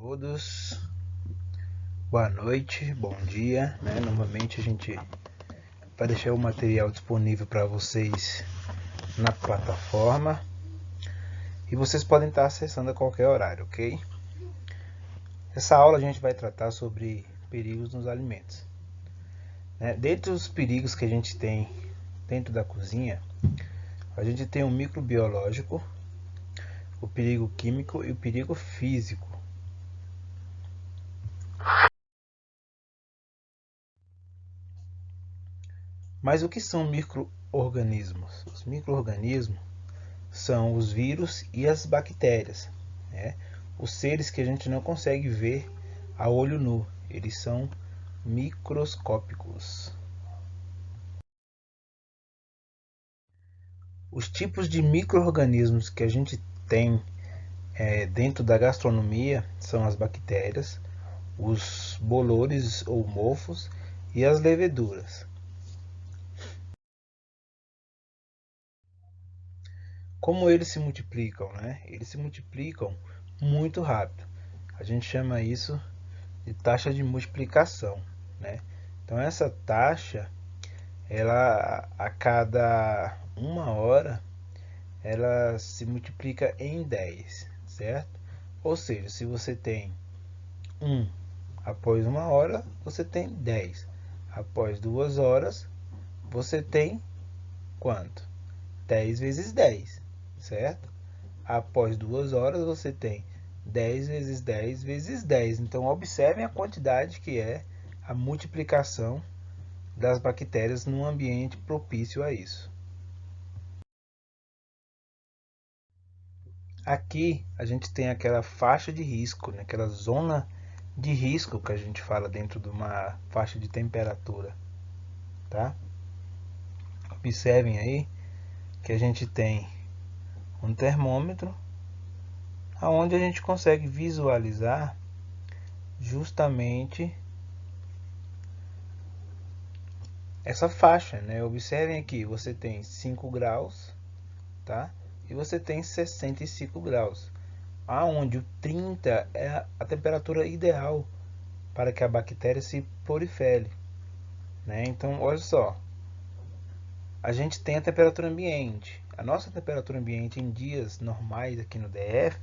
Todos, boa noite, bom dia, né? Novamente a gente vai deixar o material disponível para vocês na plataforma e vocês podem estar acessando a qualquer horário, ok? Essa aula a gente vai tratar sobre perigos nos alimentos, né? Dentre os perigos que a gente tem dentro da cozinha, a gente tem o microbiológico, o perigo químico e o perigo físico. Mas o que são micro-organismos? Os micro-organismos são os vírus e as bactérias, né? Os seres que a gente não consegue ver a olho nu, eles são microscópicos. Os tipos de micro-organismos que a gente tem dentro da gastronomia são as bactérias, os bolores ou mofos e as leveduras. Como eles se multiplicam, né? Eles se multiplicam muito rápido. A gente chama isso de taxa de multiplicação, né? Então essa taxa, ela a cada uma hora, ela se multiplica em 10, certo? Ou seja, se você tem 1 após uma hora, você tem 10. Após 2 horas, você tem quanto? 10 vezes 10, certo? Após 2 horas, você tem 10 vezes 10 vezes 10. Então, observem a quantidade que é a multiplicação das bactérias num ambiente propício a isso. Aqui a gente tem aquela faixa de risco, né? Aquela zona de risco que a gente fala dentro de uma faixa de temperatura, tá? Observem aí que a gente tem um termômetro aonde a gente consegue visualizar justamente essa faixa, né? Observem aqui, você tem 5 graus, tá? E você tem 65 graus, aonde o 30 é a temperatura ideal para que a bactéria se prolifere, né? Então, olha só, a gente tem a temperatura ambiente. A nossa temperatura ambiente em dias normais aqui no DF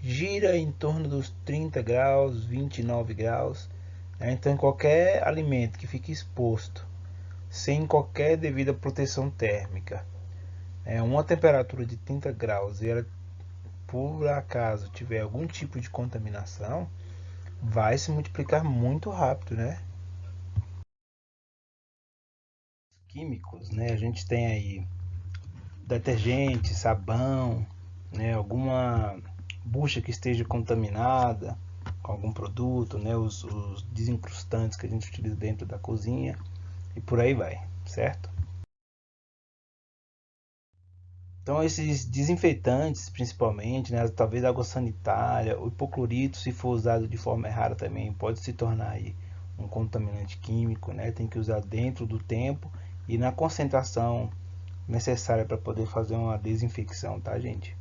gira em torno dos 30 graus, 29 graus, né? Então, qualquer alimento que fique exposto sem qualquer devida proteção térmica, uma temperatura de 30 graus, e ela por acaso tiver algum tipo de contaminação, vai se multiplicar muito rápido, né? Químicos, né? A gente tem aí detergente, sabão, né? Alguma bucha que esteja contaminada com algum produto, né? Os desincrustantes que a gente utiliza dentro da cozinha e por aí vai, certo? Então esses desinfetantes, principalmente, né, talvez água sanitária, o hipoclorito, se for usado de forma errada também, pode se tornar aí um contaminante químico, né? Tem que usar dentro do tempo e na concentração necessária para poder fazer uma desinfecção, tá, gente?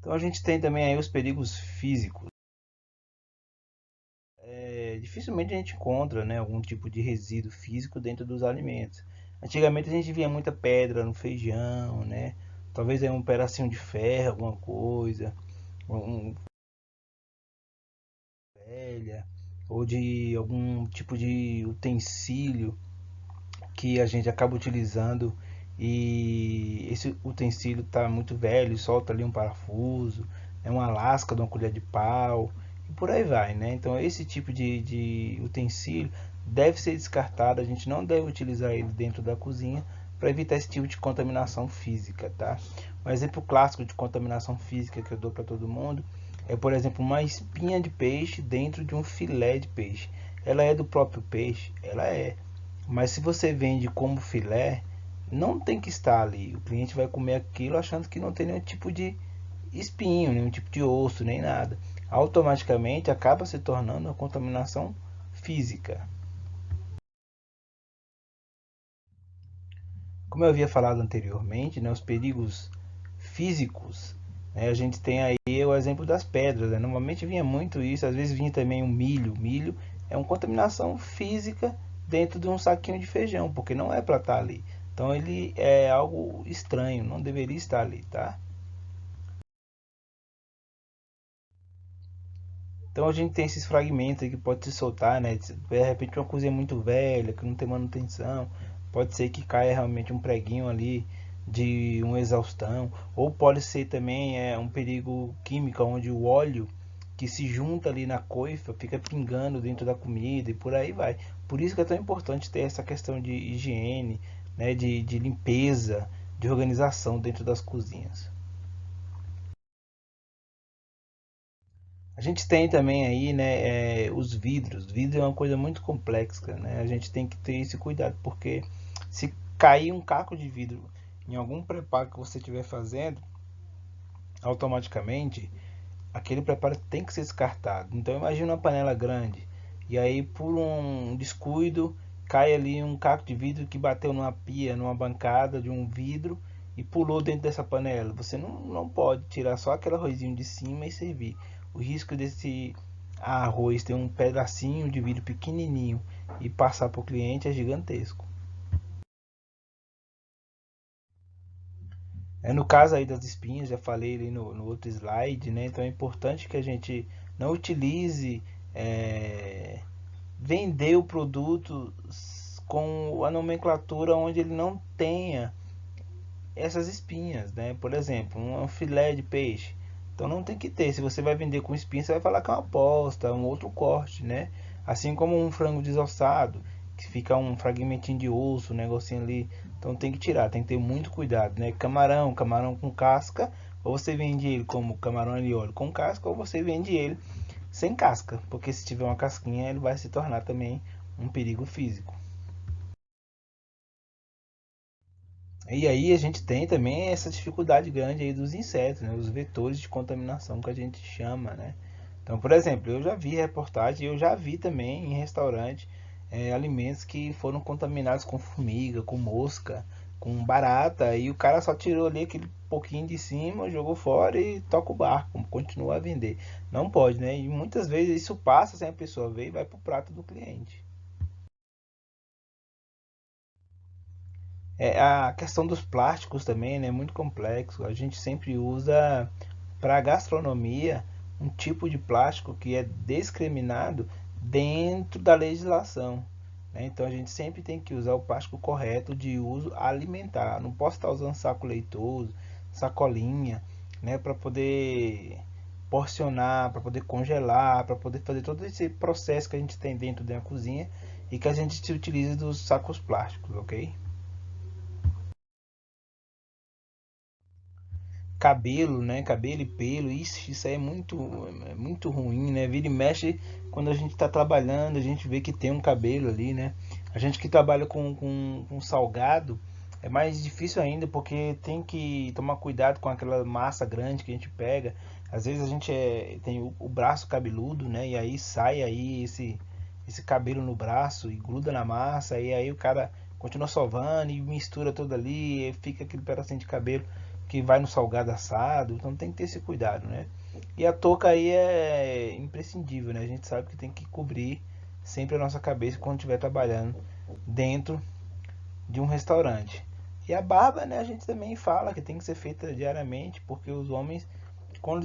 Então a gente tem também aí os perigos físicos. Dificilmente a gente encontra, né, algum tipo de resíduo físico dentro dos alimentos. Antigamente a gente via muita pedra no feijão, né? Talvez aí um pedacinho de ferro, alguma coisa, um velha, ou de algum tipo de utensílio que a gente acaba utilizando e esse utensílio está muito velho, solta ali um parafuso, é uma lasca de uma colher de pau e por aí vai, né? Então esse tipo de utensílio deve ser descartado, a gente não deve utilizar ele dentro da cozinha para evitar esse tipo de contaminação física, tá? Um exemplo clássico de contaminação física que eu dou para todo mundo é, por exemplo, uma espinha de peixe dentro de um filé de peixe. Ela é do próprio peixe? Ela é. Mas se você vende como filé, não tem que estar ali. O cliente vai comer aquilo achando que não tem nenhum tipo de espinho, nenhum tipo de osso, nem nada. Automaticamente acaba se tornando uma contaminação física. Como eu havia falado anteriormente, né, os perigos físicos A gente tem aí o exemplo das pedras, né? Normalmente vinha muito isso, às vezes vinha também o milho. Milho é uma contaminação física dentro de um saquinho de feijão, porque não é para estar ali. Então ele é algo estranho, não deveria estar ali, tá? Então a gente tem esses fragmentos aí que pode se soltar, né? De repente uma cozinha muito velha, que não tem manutenção, pode ser que caia realmente um preguinho ali de uma exaustão, ou pode ser também um perigo químico, onde o óleo que se junta ali na coifa fica pingando dentro da comida e por aí vai. Por isso que é tão importante ter essa questão de higiene, né? De limpeza, de organização dentro das cozinhas. A gente tem também aí, né, os vidros. Vidro é uma coisa muito complexa, né? A gente tem que ter esse cuidado, porque se cair um caco de vidro em algum preparo que você estiver fazendo, automaticamente aquele preparo tem que ser descartado. Então imagine uma panela grande e aí por um descuido cai ali um caco de vidro que bateu numa pia, numa bancada de um vidro e pulou dentro dessa panela. Você não pode tirar só aquele arrozinho de cima e servir. O risco desse arroz ter um pedacinho de vidro pequenininho e passar para o cliente é gigantesco. No caso aí das espinhas, já falei ali no outro slide, né? Então é importante que a gente não utilize é, vender o produto com a nomenclatura onde ele não tenha essas espinhas, né? Por exemplo, um filé de peixe. Então não tem que ter. Se você vai vender com espinha, você vai falar que é uma aposta, um outro corte, né? Assim como um frango desossado, que fica um fragmentinho de osso, um negocinho ali. Então tem que tirar, tem que ter muito cuidado, né? Camarão, camarão com casca, ou você vende ele como camarão de óleo com casca, ou você vende ele sem casca, porque se tiver uma casquinha, ele vai se tornar também um perigo físico. E aí a gente tem também essa dificuldade grande aí dos insetos, né? Os vetores de contaminação que a gente chama, né? Então, por exemplo, eu já vi reportagem, eu já vi também em restaurante alimentos que foram contaminados com formiga, com mosca, com barata, e o cara só tirou ali aquele pouquinho de cima, jogou fora e toca o barco, continua a vender. Não pode, né? E muitas vezes isso passa sem a pessoa ver e vai pro prato do cliente. A questão dos plásticos também, né, é muito complexo. A gente sempre usa para gastronomia um tipo de plástico que é discriminado dentro da legislação, né? Então a gente sempre tem que usar o plástico correto de uso alimentar. Não posso estar usando saco leitoso, sacolinha, né, para poder porcionar, para poder congelar, para poder fazer todo esse processo que a gente tem dentro da cozinha e que a gente se utiliza dos sacos plásticos, ok? Cabelo, né? Cabelo e pelo, isso aí é muito ruim, né? Vira e mexe quando a gente tá trabalhando, a gente vê que tem um cabelo ali, né? A gente que trabalha com salgado é mais difícil ainda porque tem que tomar cuidado com aquela massa grande que a gente pega. Às vezes a gente tem o braço cabeludo, né? E aí sai aí esse cabelo no braço e gruda na massa, e aí o cara continua sovando e mistura tudo ali, e fica aquele pedacinho de cabelo que vai no salgado assado, então tem que ter esse cuidado, né? E a touca aí é imprescindível, né? A gente sabe que tem que cobrir sempre a nossa cabeça quando estiver trabalhando dentro de um restaurante. E a barba, né? A gente também fala que tem que ser feita diariamente, porque os homens, quando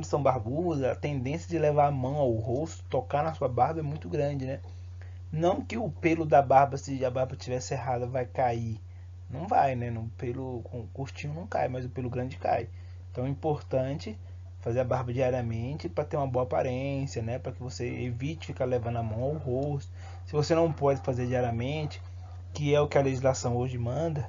estão barbudos, a tendência de levar a mão ao rosto, tocar na sua barba é muito grande, né? Não que o pelo da barba, se a barba estiver cerrada, vai cair. Não vai, né? No pelo curtinho não cai, mas o pelo grande cai. Então é importante fazer a barba diariamente para ter uma boa aparência, né? Para que você evite ficar levando a mão ao rosto. Se você não pode fazer diariamente, que é o que a legislação hoje manda,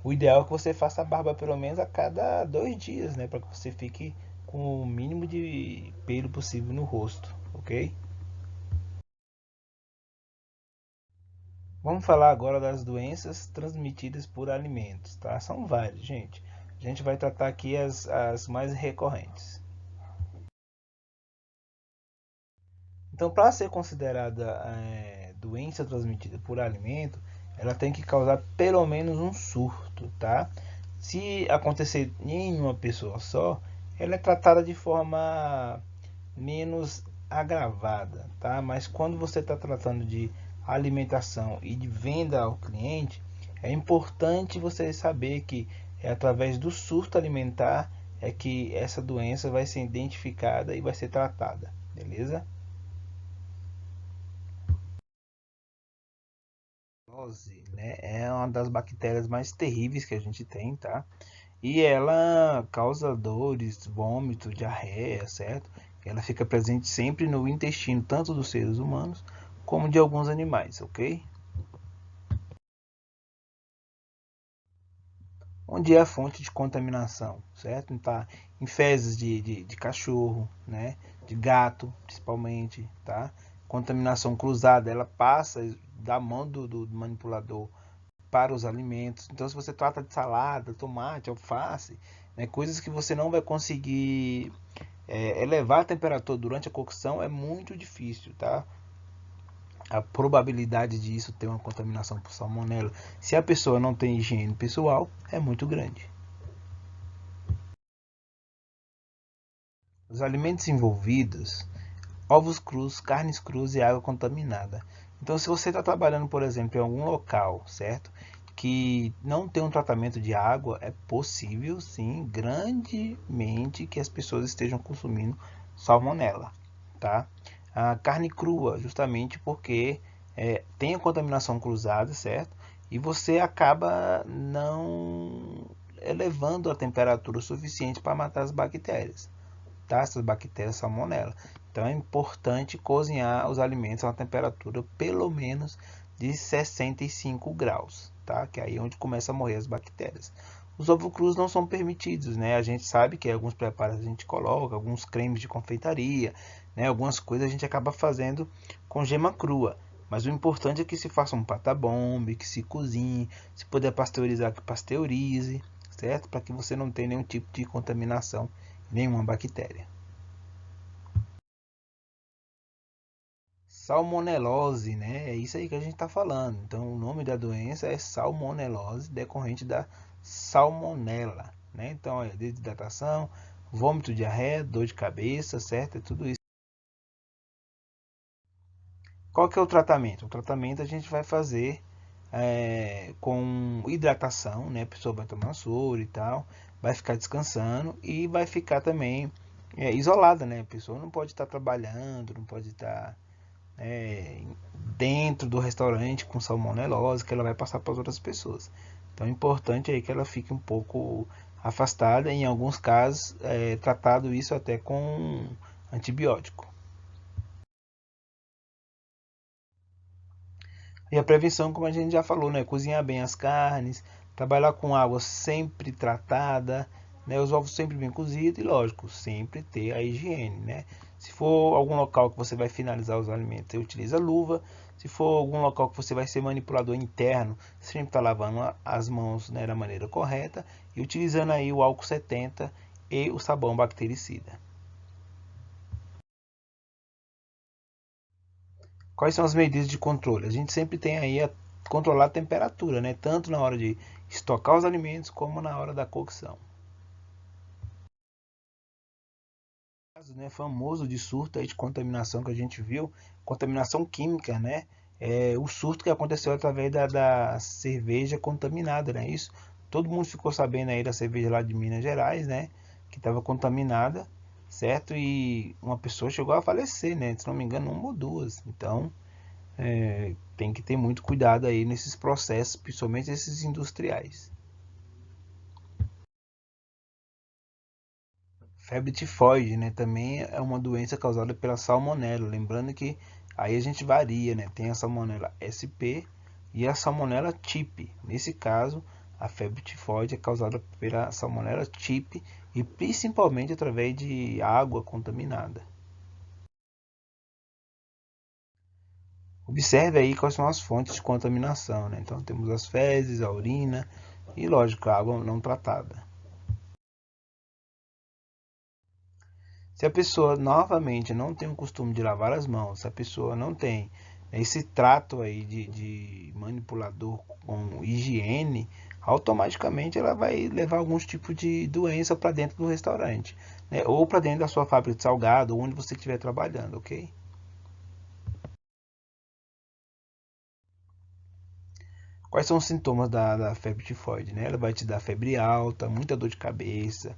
o ideal é que você faça a barba pelo menos a cada 2 dias, né? Para que você fique com o mínimo de pelo possível no rosto, ok? Vamos falar agora das doenças transmitidas por alimentos, tá? São várias, gente. A gente vai tratar aqui as mais recorrentes. Então, para ser considerada doença transmitida por alimento, ela tem que causar pelo menos um surto, tá? Se acontecer em uma pessoa só, ela é tratada de forma menos agravada, tá? Mas quando você está tratando de alimentação e de venda ao cliente, é importante você saber que é através do surto alimentar é que essa doença vai ser identificada e vai ser tratada, beleza? Zoonose, né, é uma das bactérias mais terríveis que a gente tem, tá? E ela causa dores, vômito, diarreia, certo? Ela fica presente sempre no intestino, tanto dos seres humanos como de alguns animais, ok? Onde é a fonte de contaminação, certo? Então, tá em fezes de cachorro, né? De gato, principalmente, tá? Contaminação cruzada, ela passa da mão do manipulador para os alimentos. Então, se você trata de salada, tomate, alface, né, coisas que você não vai conseguir elevar a temperatura durante a cocção é muito difícil, tá? A probabilidade disso ter uma contaminação por salmonela, se a pessoa não tem higiene pessoal, é muito grande. Os alimentos envolvidos, ovos crus, carnes crus e água contaminada. Então, se você está trabalhando, por exemplo, em algum local, certo? Que não tem um tratamento de água, é possível, sim, grandemente que as pessoas estejam consumindo salmonela, tá? A carne crua, justamente porque tem a contaminação cruzada, certo? E você acaba não elevando a temperatura suficiente para matar as bactérias, tá? Essas bactérias salmonela. Então é importante cozinhar os alimentos a uma temperatura pelo menos de 65 graus, tá? Que é aí onde começa a morrer as bactérias. Os ovos crus não são permitidos, né? A gente sabe que alguns preparos a gente coloca, alguns cremes de confeitaria, né? Algumas coisas a gente acaba fazendo com gema crua. Mas o importante é que se faça um patabombe, que se cozinhe, se puder pasteurizar, que pasteurize, certo? Para que você não tenha nenhum tipo de contaminação, nenhuma bactéria. Salmonelose, né? É isso aí que a gente está falando. Então, o nome da doença é salmonelose, decorrente da salmonela, né? Então, é desidratação, vômito, diarreia, dor de cabeça, certo? É tudo isso. Qual que é o tratamento? O tratamento a gente vai fazer com hidratação, né? A pessoa vai tomar soro e tal, vai ficar descansando e vai ficar também isolada, né? A pessoa não pode estar trabalhando, não pode estar dentro do restaurante com salmonelose que ela vai passar para as outras pessoas. Então é importante aí que ela fique um pouco afastada, em alguns casos tratado isso até com antibiótico. E a prevenção, como a gente já falou, né? Cozinhar bem as carnes, trabalhar com água sempre tratada, né? Os ovos sempre bem cozidos e, lógico, sempre ter a higiene, né? Se for algum local que você vai finalizar os alimentos, você utiliza luva. Se for algum local que você vai ser manipulador interno, sempre está lavando as mãos, né, da maneira correta e utilizando aí o álcool 70 e o sabão bactericida. Quais são as medidas de controle? A gente sempre tem aí a controlar a temperatura, né? Tanto na hora de estocar os alimentos como na hora da cocção. O caso, né, famoso de surto aí de contaminação que a gente viu, contaminação química, né? É o surto que aconteceu através da cerveja contaminada, né? Isso, todo mundo ficou sabendo aí da cerveja lá de Minas Gerais, né? Que estava contaminada, certo? E uma pessoa chegou a falecer, né? Se não me engano, uma ou duas. Então, tem que ter muito cuidado aí nesses processos, principalmente esses industriais. Febre tifoide, né, também é uma doença causada pela salmonela. Lembrando que aí a gente varia, né? Tem a salmonela SP e a salmonela TIP. Nesse caso, a febre tifoide é causada pela salmonela TIP e principalmente através de água contaminada. Observe aí quais são as fontes de contaminação, né? Então temos as fezes, a urina e, lógico, a água não tratada. Se a pessoa novamente não tem o costume de lavar as mãos, se a pessoa não tem Esse trato aí de manipulador com higiene, automaticamente ela vai levar alguns tipos de doença para dentro do restaurante, né? Ou para dentro da sua fábrica de salgado, onde você estiver trabalhando, ok? Quais são os sintomas da febre tifoide, né? Ela vai te dar febre alta, muita dor de cabeça,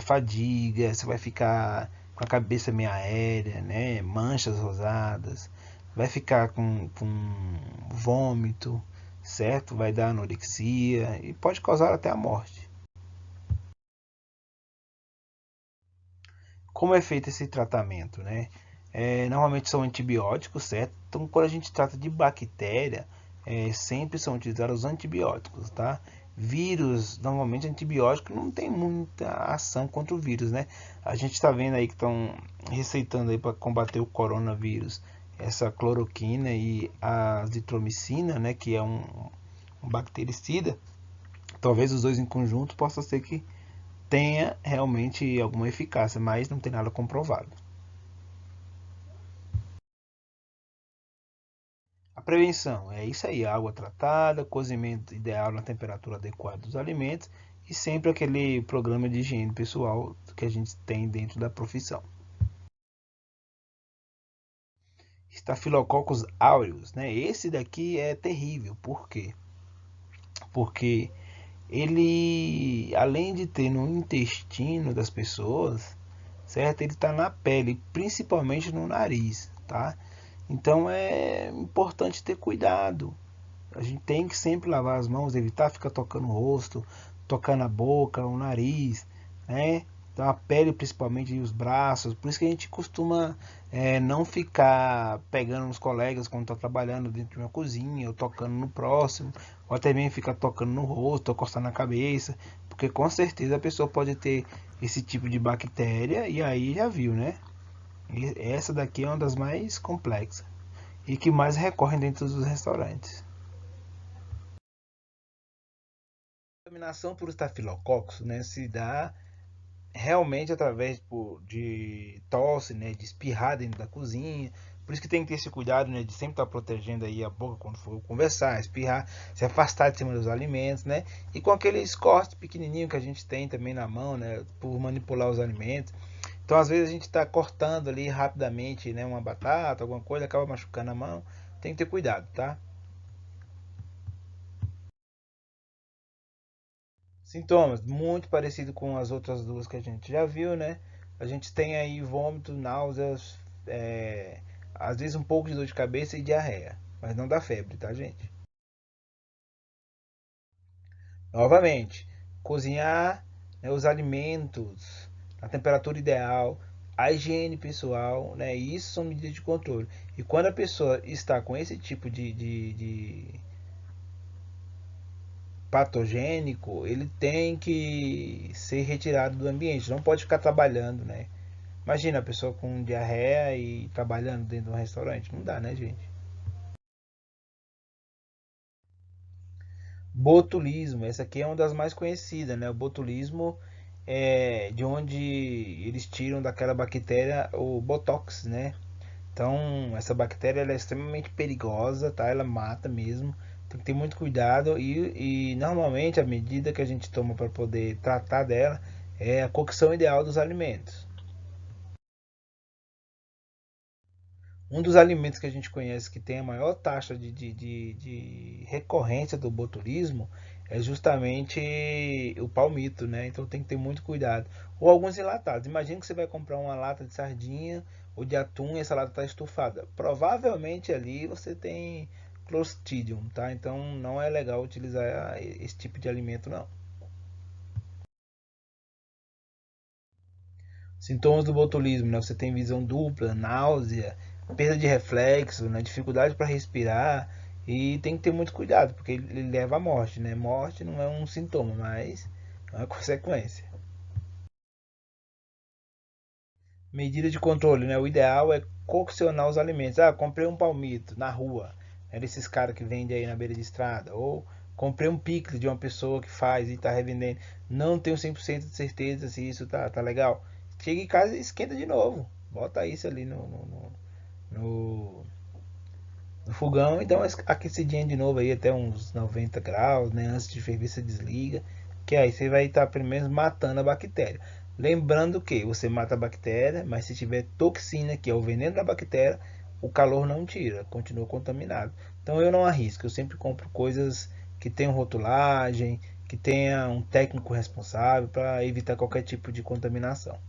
fadiga, você vai ficar com a cabeça meio aérea, né? Manchas rosadas, vai ficar com vômito, certo? Vai dar anorexia e pode causar até a morte. Como é feito esse tratamento, né? Normalmente são antibióticos, certo? Então, quando a gente trata de bactéria, sempre são utilizados os antibióticos, tá? Vírus, normalmente antibiótico não tem muita ação contra o vírus, né? A gente está vendo aí que estão receitando aí para combater o coronavírus essa cloroquina e a azitromicina, né? Que é um bactericida. Talvez os dois em conjunto possa ser que tenha realmente alguma eficácia, mas não tem nada comprovado. A prevenção é isso aí: água tratada, cozimento ideal na temperatura adequada dos alimentos e sempre aquele programa de higiene pessoal que a gente tem dentro da profissão. Staphylococcus aureus, né? Esse daqui é terrível. Por quê? Porque ele, além de ter no intestino das pessoas, certo? Ele está na pele, principalmente no nariz, tá? Então é importante ter cuidado. A gente tem que sempre lavar as mãos, evitar ficar tocando o rosto, tocando a boca, o nariz, né? Então a pele principalmente e os braços. Por isso que a gente costuma não ficar pegando nos colegas quando está trabalhando dentro de uma cozinha, ou tocando no próximo, ou até mesmo ficar tocando no rosto, ou coçando na cabeça, porque com certeza a pessoa pode ter esse tipo de bactéria e aí já viu, né? E essa daqui é uma das mais complexas e que mais recorrem dentro dos restaurantes. A contaminação por estafilococcus, né, se dá realmente através de tosse, né, de espirrar dentro da cozinha. Por isso que tem que ter esse cuidado, né, de sempre estar protegendo aí a boca quando for conversar, espirrar, se afastar de cima dos alimentos, né? E com aqueles cortes pequenininhos que a gente tem também na mão, né, por manipular os alimentos. Então, às vezes a gente está cortando ali rapidamente, né, uma batata, alguma coisa, acaba machucando a mão. Tem que ter cuidado, tá? Sintomas muito parecido com as outras duas que a gente já viu, né? A gente tem aí vômito, náuseas, às vezes um pouco de dor de cabeça e diarreia, mas não dá febre, tá, gente? Novamente, cozinhar, né, os alimentos na temperatura ideal, a higiene pessoal, né? Isso são medidas de controle. E quando a pessoa está com esse tipo de patogênico, ele tem que ser retirado do ambiente, não pode ficar trabalhando, né? Imagina a pessoa com diarreia e trabalhando dentro de um restaurante. Não dá, né, gente? Botulismo, essa aqui é uma das mais conhecidas, né? O botulismo é de onde eles tiram daquela bactéria o botox, né? Então, essa bactéria ela é extremamente perigosa, tá? Ela mata mesmo. Tem que ter muito cuidado e normalmente a medida que a gente toma para poder tratar dela é a cocção ideal dos alimentos. Um dos alimentos que a gente conhece que tem a maior taxa de recorrência do botulismo é justamente o palmito, né? Então tem que ter muito cuidado. Ou alguns enlatados. Imagina que você vai comprar uma lata de sardinha ou de atum e essa lata está estufada. Provavelmente ali você tem Clostridium, tá? Então não é legal utilizar esse tipo de alimento, não. Sintomas do botulismo, né? Você tem visão dupla, náusea, perda de reflexo, né? Dificuldade para respirar e tem que ter muito cuidado, porque ele leva à morte, né? Morte não é um sintoma, mas é uma consequência. Medida de controle, né? O ideal é coccionar os alimentos. Ah, comprei um palmito na rua, é desses caras que vendem aí na beira de estrada, ou comprei um picles de uma pessoa que faz e está revendendo. Não tenho 100% de certeza se isso tá legal. Chega em casa e esquenta de novo. Bota isso ali no no fogão e dá uma aquecidinha de novo aí até uns 90 graus, né? Antes de ferver você desliga, que aí você vai estar pelo menos matando a bactéria. Lembrando que você mata a bactéria, mas se tiver toxina, que é o veneno da bactéria, o calor não tira, continua contaminado. Então eu não arrisco, eu sempre compro coisas que tenham rotulagem, que tenha um técnico responsável para evitar qualquer tipo de contaminação.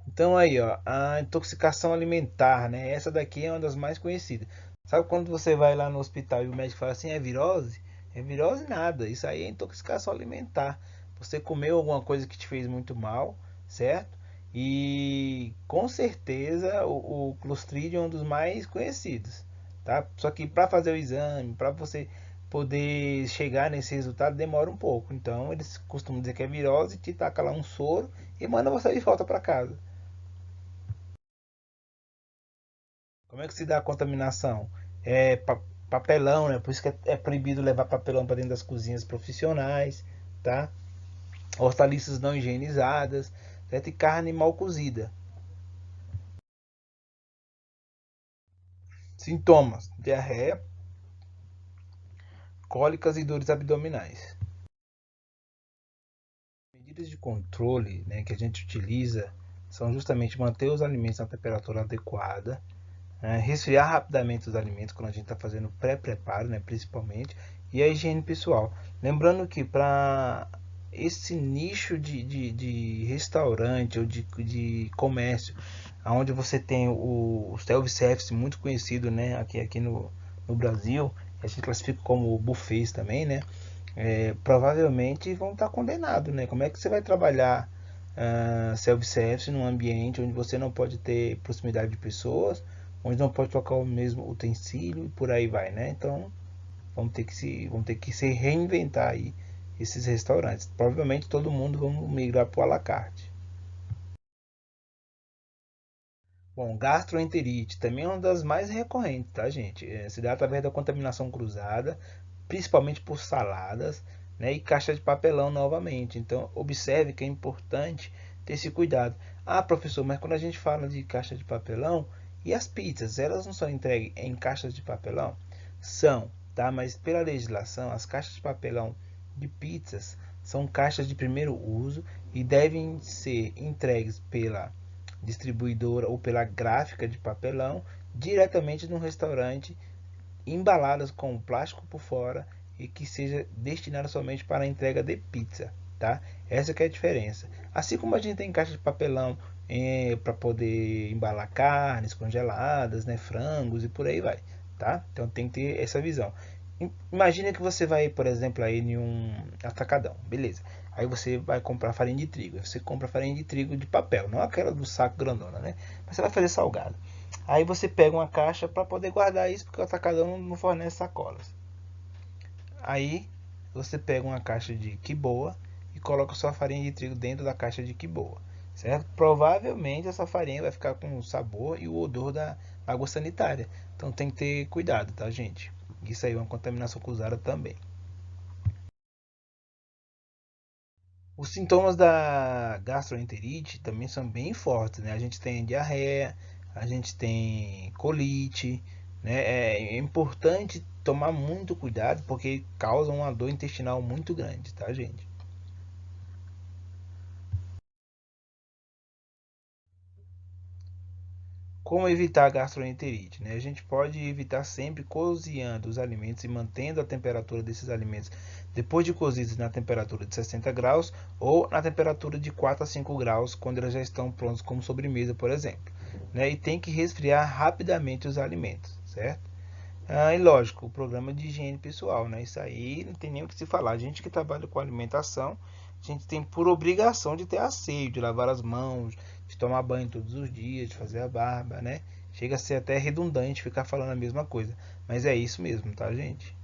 Então aí, ó, a intoxicação alimentar, né? Essa daqui é uma das mais conhecidas. Sabe quando você vai lá no hospital e o médico fala assim, é virose? É virose nada, isso aí é intoxicação alimentar. Você comeu alguma coisa que te fez muito mal, certo? E com certeza o Clostridium é um dos mais conhecidos, tá? Só que para fazer o exame, para você poder chegar nesse resultado demora um pouco. Então eles costumam dizer que é virose, te taca lá um soro e manda você de volta para casa. Como é que se dá a contaminação? É papelão, né? Por isso que é proibido levar papelão para dentro das cozinhas profissionais, tá? Hortaliças não higienizadas, certo? E carne mal cozida. Sintomas: diarreia, cólicas e dores abdominais. Medidas de controle, né, que a gente utiliza são justamente manter os alimentos na temperatura adequada, né, resfriar rapidamente os alimentos quando a gente está fazendo pré-preparo, né, principalmente, e a higiene pessoal. Lembrando que para esse nicho de restaurante ou de comércio, onde você tem o self-service muito conhecido, né, aqui no Brasil, a gente classifica como buffets também, né, provavelmente vão estar condenados, né? Como é que você vai trabalhar self-service num ambiente onde você não pode ter proximidade de pessoas, onde não pode tocar o mesmo utensílio e por aí vai, né? Então vamos ter que se reinventar aí esses restaurantes. Provavelmente todo mundo vai migrar para o à la carte. Bom, gastroenterite também é uma das mais recorrentes, tá, gente? Se dá através da contaminação cruzada, principalmente por saladas, né, e caixa de papelão novamente. Então, observe que é importante ter esse cuidado. Ah, professor, mas quando a gente fala de caixa de papelão, e as pizzas, elas não são entregues em caixas de papelão? São, tá? Mas pela legislação, as caixas de papelão de pizzas são caixas de primeiro uso e devem ser entregues pela distribuidora ou pela gráfica de papelão diretamente no restaurante, embaladas com plástico por fora e que seja destinada somente para a entrega de pizza, tá? Essa que é a diferença. Assim como a gente tem caixa de papelão para poder embalar carnes congeladas, né, frangos e por aí vai, tá? Então tem que ter essa visão. Imagina que você vai, por exemplo, aí em um atacadão, beleza? Aí você vai comprar farinha de trigo. Aí você compra farinha de trigo de papel, não aquela do saco grandona, né? Mas você vai fazer salgado. Aí você pega uma caixa para poder guardar isso, porque o atacadão não fornece sacolas. Aí você pega uma caixa de quiboa e coloca sua farinha de trigo dentro da caixa de quiboa, certo? Provavelmente essa farinha vai ficar com o sabor e o odor da água sanitária. Então tem que ter cuidado, tá, gente? Isso aí é uma contaminação cruzada também. Os sintomas da gastroenterite também são bem fortes, né? A gente tem diarreia, a gente tem colite, né? É importante tomar muito cuidado porque causa uma dor intestinal muito grande, tá, gente? Como evitar a gastroenterite, né? A gente pode evitar sempre cozinhando os alimentos e mantendo a temperatura desses alimentos depois de cozidos na temperatura de 60 graus ou na temperatura de 4 a 5 graus quando eles já estão prontos como sobremesa, por exemplo. Né? E tem que resfriar rapidamente os alimentos, certo? E lógico, o programa de higiene pessoal, né? Isso aí não tem nem o que se falar. A gente que trabalha com alimentação, a gente tem por obrigação de ter asseio, de lavar as mãos, de tomar banho todos os dias, de fazer a barba, né? Chega a ser até redundante ficar falando a mesma coisa. Mas é isso mesmo, tá, gente?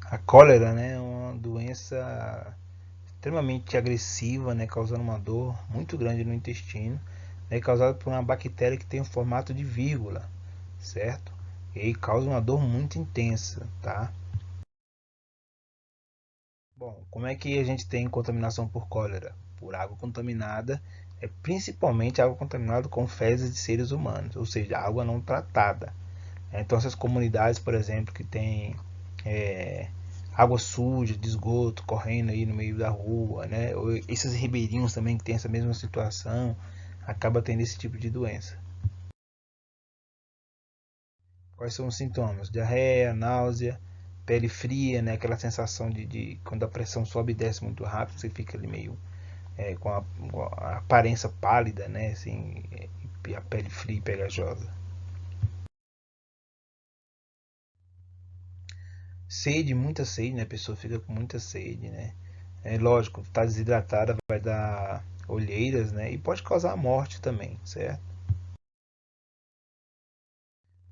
A cólera, né, é uma doença extremamente agressiva, né, causando uma dor muito grande no intestino, né, causada por uma bactéria que tem o formato de vírgula, certo? E aí causa uma dor muito intensa, tá? Bom, como é que a gente tem contaminação por cólera? por água contaminada é principalmente água contaminada com fezes de seres humanos, ou seja, água não tratada. Então essas comunidades, por exemplo, que tem é, água suja, de esgoto correndo aí no meio da rua, né? Ou esses ribeirinhos também que tem essa mesma situação, acaba tendo esse tipo de doença. Quais são os sintomas? Diarreia, náusea, pele fria, né? Aquela sensação de quando a pressão sobe e desce muito rápido, você fica ali meio com a aparência pálida, né? Assim, e a pele fria e pegajosa. Sede, muita sede, né? A pessoa fica com muita sede, né? É lógico, tá desidratada vai dar olheiras, né? E pode causar a morte também, certo?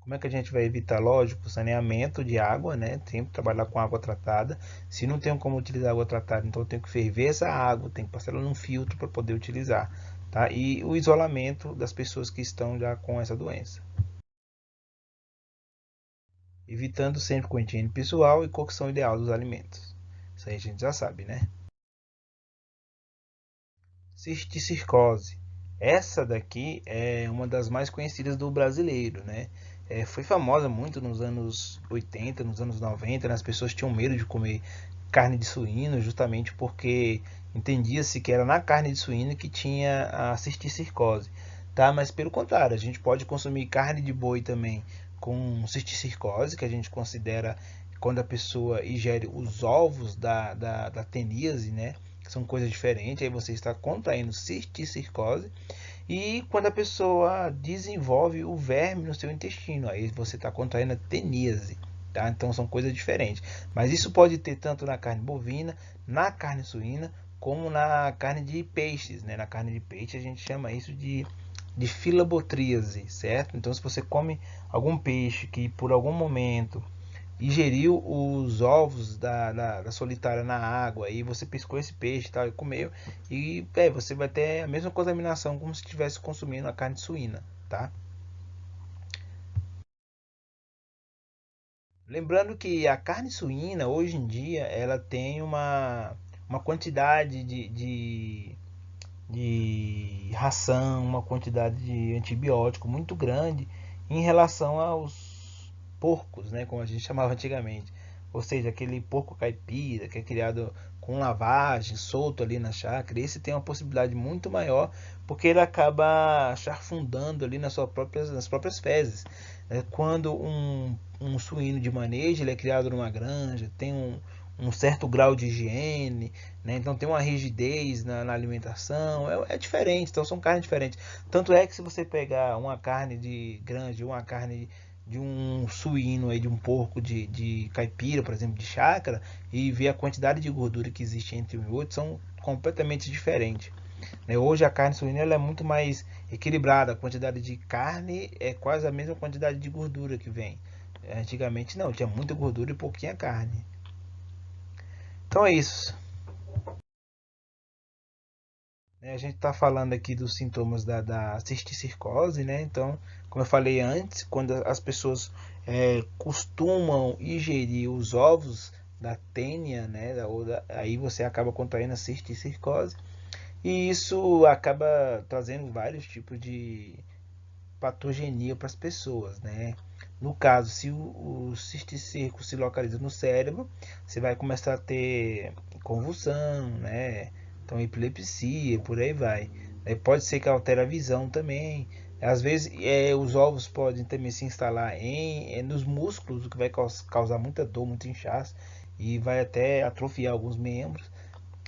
Como é que a gente vai evitar? Lógico, saneamento de água, né? Sempre trabalhar com água tratada. Se não tem como utilizar água tratada, então tem que ferver essa água, tem que passar ela num filtro para poder utilizar, tá? E o isolamento das pessoas que estão já com essa doença. Evitando sempre com higiene pessoal e cocção ideal dos alimentos. Isso aí a gente já sabe, né? Cisticircose. Essa daqui é uma das mais conhecidas do brasileiro, né? Foi famosa muito nos anos 80, nos anos 90, né? As pessoas tinham medo de comer carne de suíno justamente porque entendia-se que era na carne de suíno que tinha a cisticircose, tá? Mas pelo contrário, a gente pode consumir carne de boi também com cisticircose, que a gente considera quando a pessoa ingere os ovos da teníase, né? São coisas diferentes, aí você está contraindo cisticircose. E quando a pessoa desenvolve o verme no seu intestino, aí você está contraindo a teníase. Tá? Então são coisas diferentes. Mas isso pode ter tanto na carne bovina, na carne suína, como na carne de peixes. Né? Na carne de peixe a gente chama isso de filabotríase, certo? Então se você come algum peixe que por algum momento ingeriu os ovos da solitária na água e você pescou esse peixe e tal, e comeu, e você vai ter a mesma contaminação como se estivesse consumindo a carne suína, tá? Lembrando que a carne suína hoje em dia ela tem uma quantidade de ração, uma quantidade de antibiótico muito grande em relação aos porcos, né, como a gente chamava antigamente. Ou seja, aquele porco caipira que é criado com lavagem, solto ali na chácara, esse tem uma possibilidade muito maior porque ele acaba charfundando ali nas próprias fezes. Quando um suíno de manejo ele é criado numa granja, tem um certo grau de higiene, né? Então tem uma rigidez na alimentação, é diferente, então são carnes diferentes. Tanto é que se você pegar uma carne de granja, uma carne de um suíno, aí, de um porco de caipira, por exemplo, de chácara, e ver a quantidade de gordura que existe entre um e outro, são completamente diferentes. Né? Hoje a carne suína ela é muito mais equilibrada, a quantidade de carne é quase a mesma quantidade de gordura que vem. Antigamente não, tinha muita gordura e pouquinha carne. Então é isso. A gente está falando aqui dos sintomas da cisticircose, né? Então, como eu falei antes, quando as pessoas costumam ingerir os ovos da tênia, né? Aí você acaba contraindo a cisticircose e isso acaba trazendo vários tipos de patogenia para as pessoas, né? No caso, se o cisticirco se localiza no cérebro, você vai começar a ter convulsão, né? Então, epilepsia, por aí vai. Pode ser que altere a visão também. Às vezes, os ovos podem também se instalar nos músculos, o que vai causar muita dor, muito inchaço e vai até atrofiar alguns membros,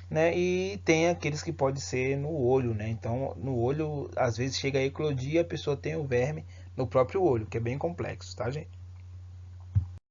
né? E tem aqueles que pode ser no olho, né? Então, no olho, às vezes chega a eclodir e a pessoa tem o verme no próprio olho, que é bem complexo, tá, gente?